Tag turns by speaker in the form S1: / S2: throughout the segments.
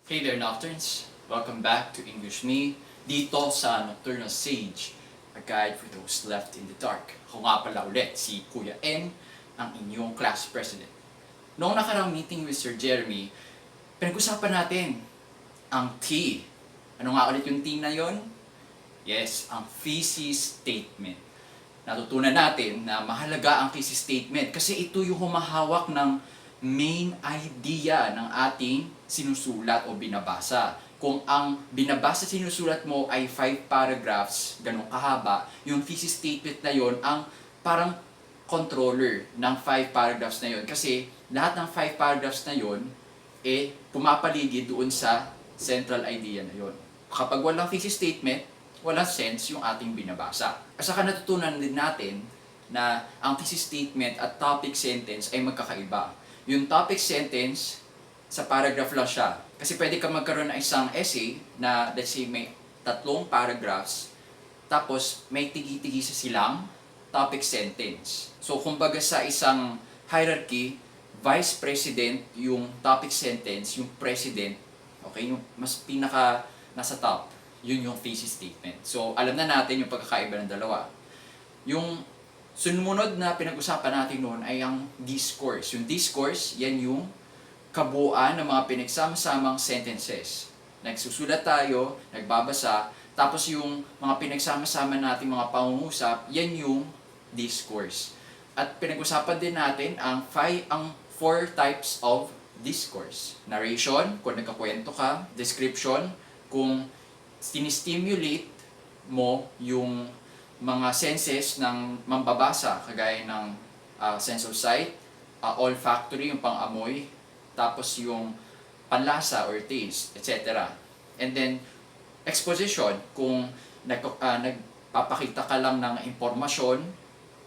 S1: Hey there, Nocturnes! Welcome back to English Me, dito sa Nocturnal Sage, a guide for those left in the dark. Ako nga pala ulit, si Kuya N, ang inyong class president. Noong nakarang meeting with Sir Jeremy, pinag-usapan natin ang T. Ano nga ulit yung T na yon? Yes, ang thesis statement. Natutunan natin na mahalaga ang thesis statement kasi ito yung humahawak ng main idea ng ating sinusulat o binabasa. Kung ang binabasa sinusulat mo ay 5 paragraphs, ganun kahaba, yung thesis statement na yon ang parang controller ng 5 paragraphs na yon. Kasi lahat ng 5 paragraphs na yon pumapaligid doon sa central idea na yon. Kapag walang thesis statement, walang sense yung ating binabasa. At saka natutunan din natin na ang thesis statement at topic sentence ay magkakaiba. Yung topic sentence, sa paragraph lang siya. Kasi pwede ka magkaroon ng isang essay na, let's say, may 3 paragraphs, tapos may tigi-tigi sa silang topic sentence. So, kumbaga sa isang hierarchy, vice president yung topic sentence, yung president, okay, yung mas pinaka nasa top, yun yung thesis statement. So, alam na natin yung pagkakaiba ng dalawa. Yung sumunod na pinag-usapan natin noon ay ang discourse. Yung discourse, yan yung kabuuan ng mga pinagsama-samang sentences. Nagsusulat tayo, nagbabasa, tapos yung mga pinagsama-sama natin mga pangungusap, yan yung discourse. At pinag-usapan din natin ang 4 types of discourse. Narration, kung nagkakwento ka. Description, kung sinistimulate mo yung mga senses ng mambabasa, kagaya ng sense of sight, olfactory, yung pang-amoy, tapos yung panlasa or taste, etc. And then, exposition, kung nagpapakita ka lang ng impormasyon,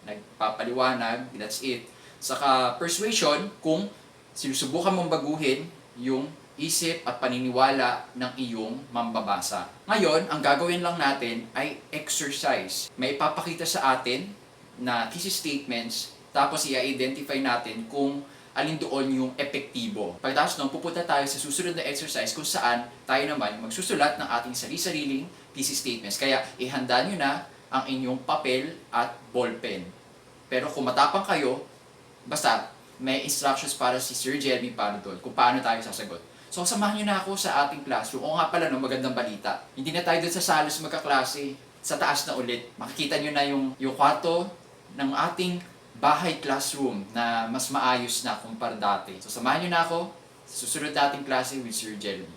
S1: nagpapaliwanag, that's it. Saka persuasion, kung sinusubukan mong baguhin yung isip at paniniwala ng iyong mambabasa. Ngayon, ang gagawin lang natin ay exercise. May ipapakita sa atin na thesis statements, tapos i-identify natin kung alin doon yung epektibo. Pagkatapos nun, pupunta tayo sa susunod na exercise kung saan tayo naman magsusulat ng ating sarili-sariling thesis statements. Kaya ihanda nyo na ang inyong papel at ballpen. Pero kung matapang kayo, basta may instructions para si Sir Jeremy para doon kung paano tayo sasagot. So, samahan nyo na ako sa ating classroom. O nga pala, no, magandang balita. Hindi na tayo doon sa salos magkaklase. Sa taas na ulit. Makikita nyo na yung kwarto ng ating bahay classroom na mas maayos na kumpara dati. So, samahan nyo na ako sa susunod nating klase with Sir Jeremy.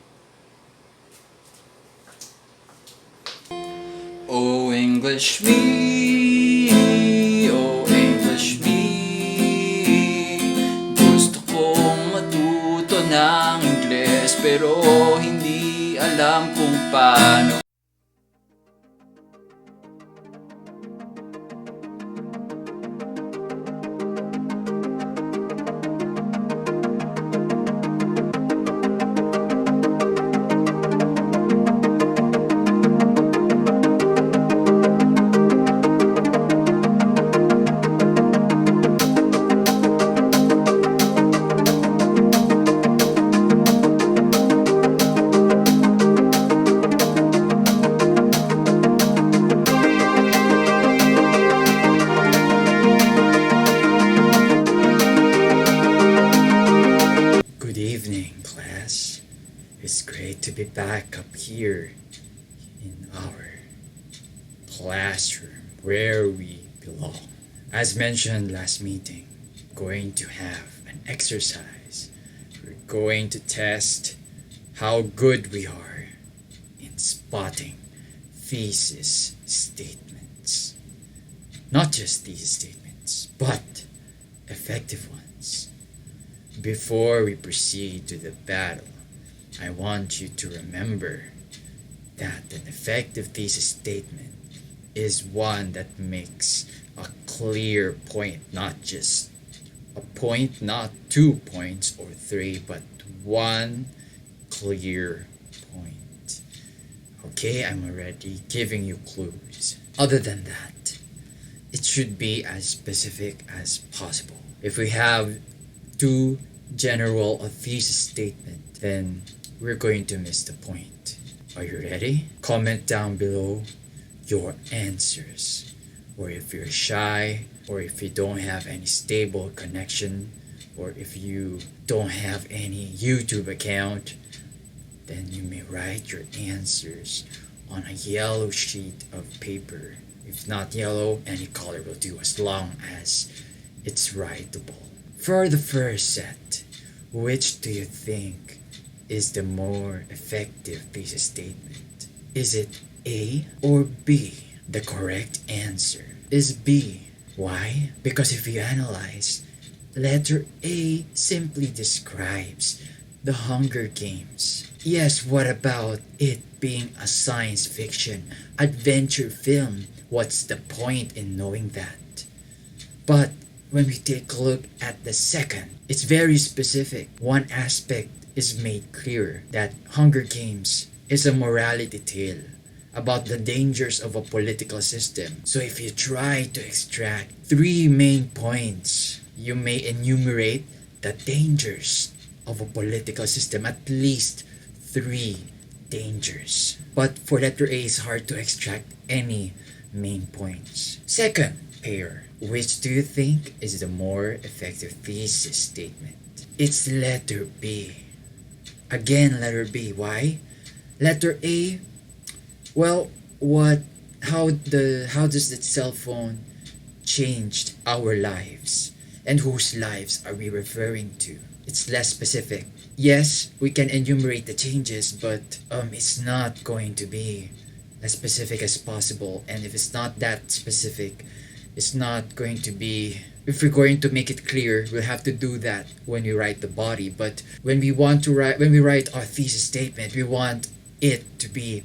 S1: Oh, English me. Oh, English me. Gusto kong matuto ng Ingles pero hindi alam kung paano. Good evening, class. It's great to be back up here in our classroom where we belong. As mentioned last meeting, we're going to have an exercise. We're going to test how good we are in spotting thesis statements. Not just thesis statements, but effective ones. Before we proceed to the battle, I want you to remember that an effective thesis statement is one that makes a clear point, not just a point, not 2 points or 3, but one clear point. Okay, I'm already giving you clues. Other than that, it should be as specific as possible. If we have too general a thesis statement, then
S2: we're going to miss the point. Are you ready? Comment down below your answers. Or if you're shy, or if you don't have any stable connection, or if you don't have any YouTube account, then you may write your answers on a yellow sheet of paper. If not yellow, any color will do as long as it's writable. For the first set, which do you think is the more effective thesis statement? Is it A or B? The correct answer is B. Why? Because if you analyze, letter A simply describes the Hunger Games. Yes, what about it being a science fiction adventure film? What's the point in knowing that? But when we take a look at the second, it's very specific. One aspect is made clear that Hunger Games is a morality tale about the dangers of a political system. So if you try to extract 3 main points, you may enumerate the dangers of a political system, at least 3 dangers. But for letter A, it's hard to extract any main points. Second pair, which do you think is the more effective thesis statement? It's letter B. Again, letter B. Why? Letter A, well, how does the cell phone changed our lives? And whose lives are we referring to? It's less specific. Yes, we can enumerate the changes, but it's not going to be as specific as possible. And if it's not that specific, it's not going to be. If we're going to make it clear, we'll have to do that when we write the body. But when we write our thesis statement, we want it to be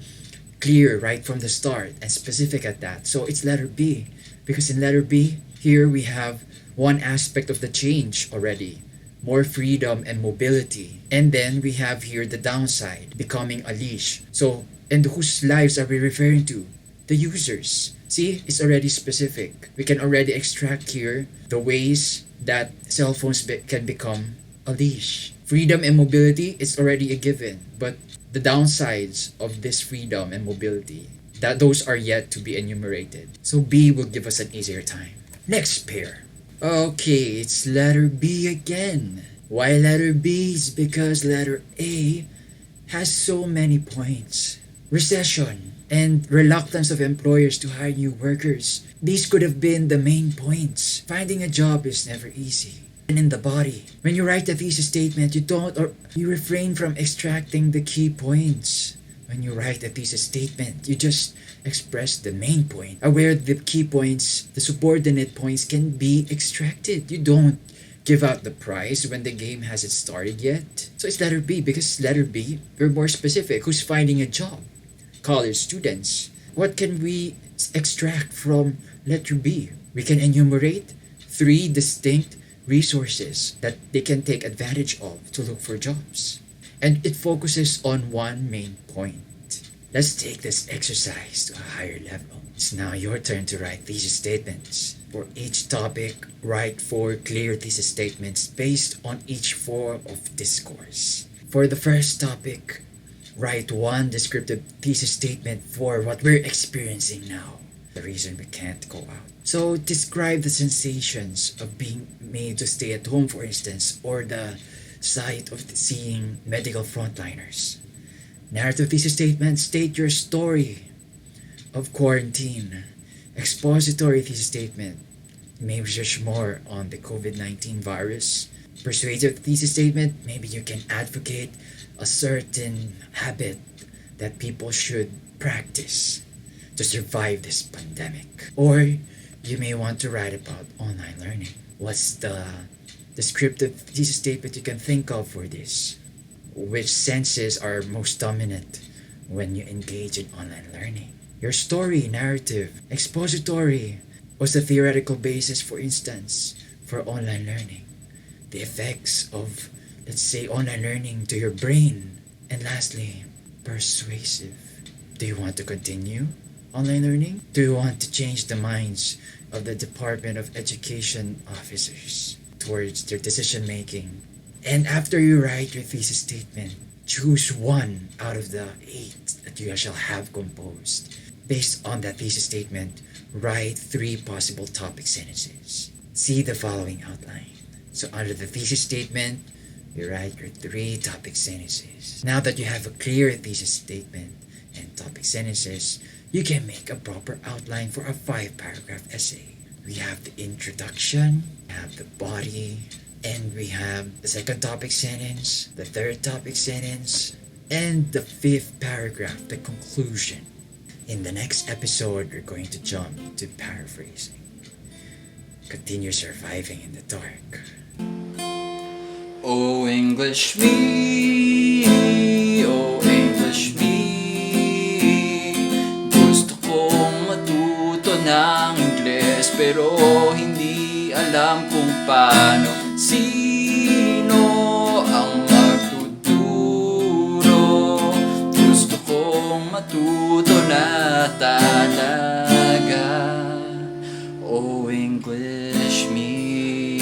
S2: clear right from the start and specific at that. So it's letter B, because in letter B, here we have one aspect of the change already, more freedom and mobility. And then we have here the downside, becoming a leash. So, and whose lives are we referring to? The users. See, it's already specific. We can already extract here the ways that cell phones can become a leash. Freedom and mobility is already a given, but the downsides of this freedom and mobility, that those are yet to be enumerated. So B will give us an easier time. Next pair. Okay, it's letter B again. Why letter B? Is because letter A has so many points. Recession and reluctance of employers to hire new workers. These could have been the main points. Finding a job is never easy. And in the body, when you write a thesis statement, you refrain from extracting the key points. When you write a thesis statement, you just express the main point. Where the key points, the subordinate points can be extracted. You don't give out the prize when the game hasn't started yet. So it's letter B, because letter B, we're more specific. Who's finding a job? College students. What can we extract from letter B? We can enumerate 3 distinct resources that they can take advantage of to look for jobs. And it focuses on one main point. Let's take this exercise to a higher level. It's now your turn to write thesis statements. For each topic, write 4 clear thesis statements based on each form of discourse. For the first topic, write 1 descriptive thesis statement for what we're experiencing now. The reason we can't go out. So describe the sensations of being made to stay at home, for instance, or the sight of seeing medical frontliners. Narrative thesis statement, state your story of quarantine. Expository thesis statement, may research more on the COVID-19 virus. Persuasive thesis statement, maybe you can advocate a certain habit that people should practice to survive this pandemic. Or you may want to write about online learning. What's the descriptive thesis statement you can think of for this? Which senses are most dominant when you engage in online learning? Your story, narrative, expository. What's the theoretical basis, for instance, for online learning? The effects of, let's say, online learning to your brain. And lastly, persuasive. Do you want to continue online learning? Do you want to change the minds of the Department of Education officers towards their decision making And after you write your thesis statement, choose one out of the 8 that you shall have composed. Based on that thesis statement, write 3 possible topic sentences. See the following outline. So under the thesis statement, you write your 3 topic sentences. Now that you have a clear thesis statement and topic sentences, you can make a proper outline for a 5-paragraph essay. We have the introduction, we have the body, and we have the second topic sentence, the third topic sentence, and the 5th paragraph, the conclusion. In the next episode, we're going to jump to paraphrasing. Continue surviving in the dark.
S1: Oh English me, oh English me, gusto kong matuto ng Ingles pero hindi alam kung paano. Sino ang magtuturo? Gusto kong matuto na talaga. Oh English me.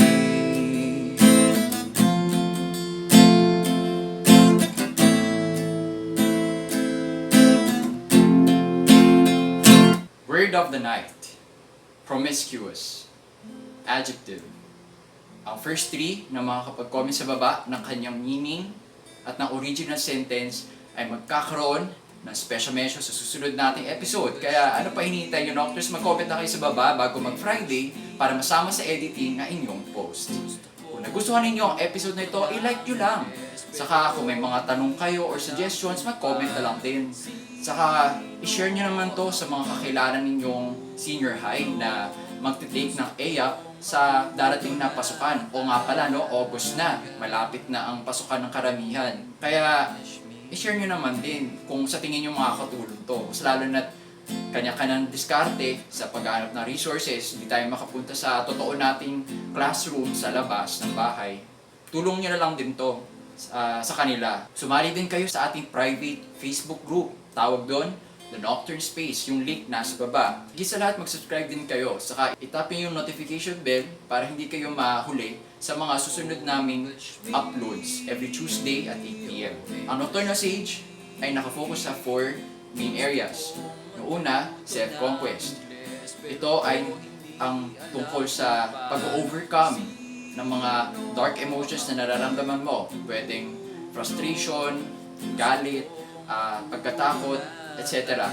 S1: Word of the night. Promiscuous. Adjective. Ang first 3 na makakapag-comment sa baba ng kanyang meaning at ng original sentence ay magkakaroon ng special mention sa susunod nating episode. Kaya ano pa hinihintay nyo, Nocters? Mag-comment na kayo sa baba bago mag-Friday para masama sa editing na inyong post. Kung nagustuhan ninyo ang episode na ito, i-like nyo lang. Saka kung may mga tanong kayo or suggestions, mag-comment na lang din. Saka i-share nyo naman to sa mga kakilala ninyong senior high na magte-take ng AYAP sa darating na pasukan. O nga pala, no, August na. Malapit na ang pasukan ng karamihan. Kaya i-share nyo naman din kung sa tingin nyo makakatulong to. Mas lalo na't kanya-kanyang diskarte sa paghanap ng resources. Hindi tayo makapunta sa totoo nating classroom sa labas ng bahay. Tulong nyo na lang din to sa kanila. Sumali din kayo sa ating private Facebook group. Tawag doon, The Nocturne Space. Yung link nasa baba. Higit sa lahat, mag-subscribe din kayo. Saka itapin yung notification bell para hindi kayo mahuli sa mga susunod naming uploads every Tuesday at 8 p.m. Ang Nocturnal Sage ay nakafocus sa 4 main areas. Yung una, self-conquest. Ito ay ang tungkol sa pag-overcome ng mga dark emotions na nararamdaman mo. Pwedeng frustration, galit, pagkatakot, etc.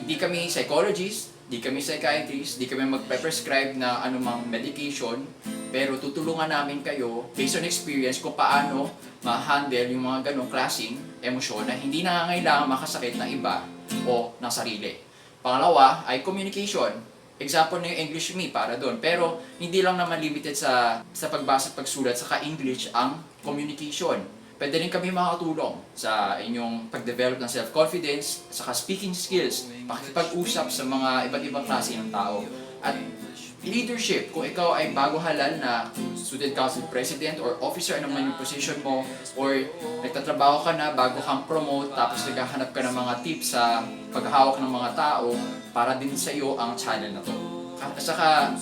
S1: Hindi kami psychologists, hindi kami psychiatrists, hindi kami magpe-prescribe na anumang medication, pero tutulungan namin kayo based on experience kung paano ma-handle yung mga ganong klaseng emosyon na hindi nangangailangan makasakit ng iba o ng sarili. Pangalawa ay communication. Example na yung English Me para doon. Pero hindi lang naman limited sa pagbasa at pagsulat, saka English ang communication. Pwede rin kami makatulong sa inyong pag-develop ng self-confidence, saka speaking skills, pakikipag-usap sa mga iba't ibang klase ng tao. At leadership, kung ikaw ay bago halal na student council president or officer, ano man yung position mo, or nagtatrabaho ka na bago kang promote, tapos naghahanap ka ng mga tips sa paghahawak ng mga tao, para din sa iyo ang channel na to. At saka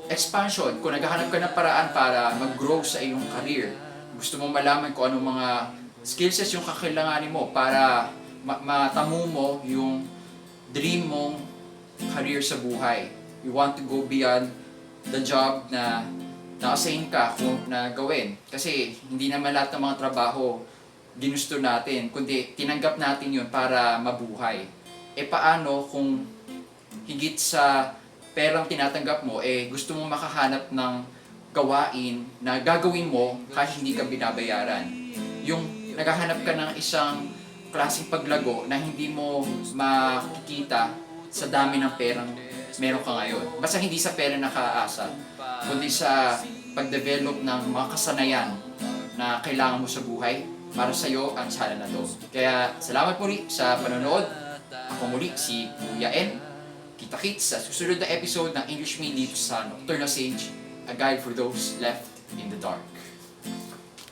S1: expansion, kung naghahanap ka ng paraan para mag-grow sa iyong career, gusto mong malaman kung anong mga skills yung kakailanganin mo para matamo mo yung dream mong career sa buhay. You want to go beyond the job na na-assign ka na gawin. Kasi hindi naman lahat ng mga trabaho ginusto natin, kundi tinanggap natin yun para mabuhay. E paano kung higit sa perang tinatanggap mo, gusto mong makahanap ng gawain na gagawin mo kahit hindi ka binabayaran. Yung naghahanap ka ng isang klaseng paglago na hindi mo makikita sa dami ng perang meron ka ngayon. Basta hindi sa pera nakaasa, kundi sa pag-develop ng mga kasanayan na kailangan mo sa buhay. Para sa iyo ang channel na to. Kaya salamat muli sa panonood. Ako muli si Kuya N. Kita-kits sa susunod na episode ng English Me dito sa Nocturnal Sage, a guide for those left in the dark.